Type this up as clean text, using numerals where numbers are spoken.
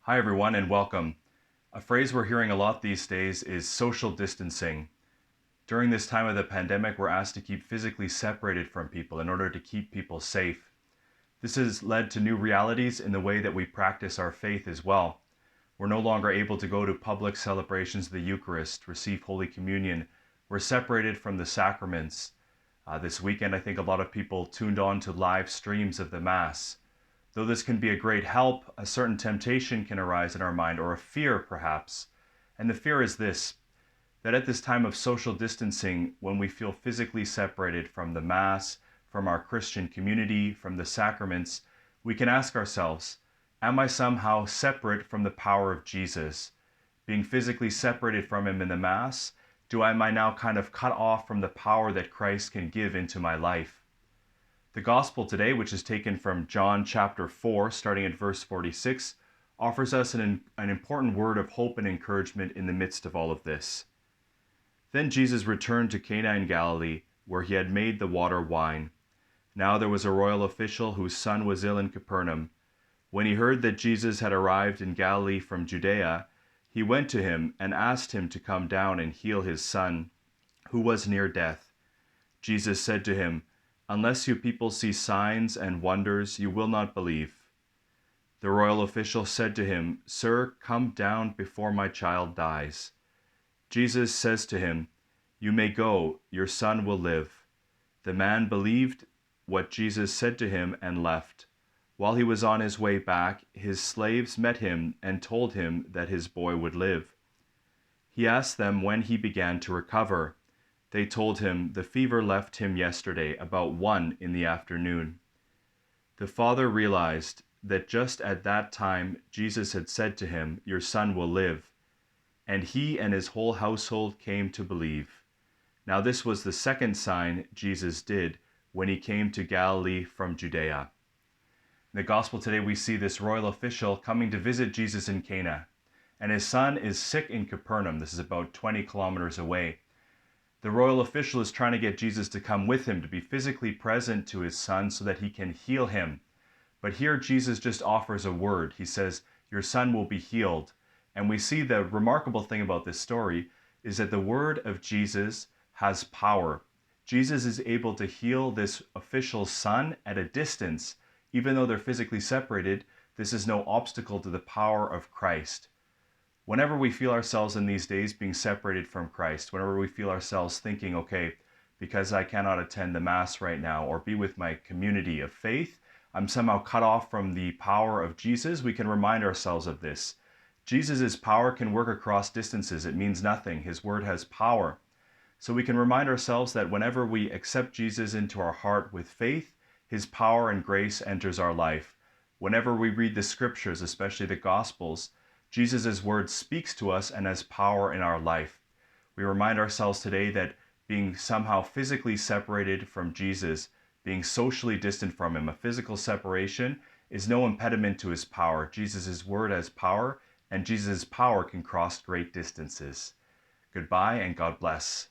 Hi, everyone, and welcome. A phrase we're hearing a lot these days is social distancing. During this time of the pandemic, we're asked to keep physically separated from people in order to keep people safe. This has led to new realities in the way that we practice our faith as well. We're no longer able to go to public celebrations of the Eucharist, receive Holy Communion. We're separated from the sacraments. This weekend, I think a lot of people tuned on to live streams of the Mass. Though this can be a great help, a certain temptation can arise in our mind, or a fear perhaps. And the fear is this, that at this time of social distancing, when we feel physically separated from the Mass, from our Christian community, from the sacraments, we can ask ourselves, am I somehow separate from the power of Jesus? Being physically separated from him in the Mass, am I now kind of cut off from the power that Christ can give into my life? The gospel today, which is taken from John chapter 4, starting at verse 46, offers us an important word of hope and encouragement in the midst of all of this. Then Jesus returned to Cana in Galilee, where he had made the water wine. Now there was a royal official whose son was ill in Capernaum. When he heard that Jesus had arrived in Galilee from Judea, he went to him and asked him to come down and heal his son, who was near death. Jesus said to him, "Unless you people see signs and wonders, you will not believe." The royal official said to him, "Sir, come down before my child dies." Jesus says to him, "You may go, your son will live." The man believed what Jesus said to him and left. While he was on his way back, his slaves met him and told him that his boy would live. He asked them when he began to recover. They told him the fever left him yesterday, about 1 in the afternoon. The father realized that just at that time Jesus had said to him, "Your son will live," and he and his whole household came to believe. Now this was the second sign Jesus did when he came to Galilee from Judea. In the gospel today, we see this royal official coming to visit Jesus in Cana, and his son is sick in Capernaum. This is about 20 kilometers away. The royal official is trying to get Jesus to come with him, to be physically present to his son so that he can heal him. But here Jesus just offers a word. He says, "Your son will be healed." And we see the remarkable thing about this story is that the word of Jesus has power. Jesus is able to heal this official's son at a distance. Even though they're physically separated, this is no obstacle to the power of Christ. Whenever we feel ourselves in these days being separated from Christ, whenever we feel ourselves thinking, okay, because I cannot attend the Mass right now or be with my community of faith, I'm somehow cut off from the power of Jesus, we can remind ourselves of this. Jesus' power can work across distances. It means nothing. His word has power. So we can remind ourselves that whenever we accept Jesus into our heart with faith, his power and grace enters our life. Whenever we read the scriptures, especially the Gospels, Jesus' word speaks to us and has power in our life. We remind ourselves today that being somehow physically separated from Jesus, being socially distant from him, a physical separation, is no impediment to his power. Jesus' word has power, and Jesus' power can cross great distances. Goodbye and God bless.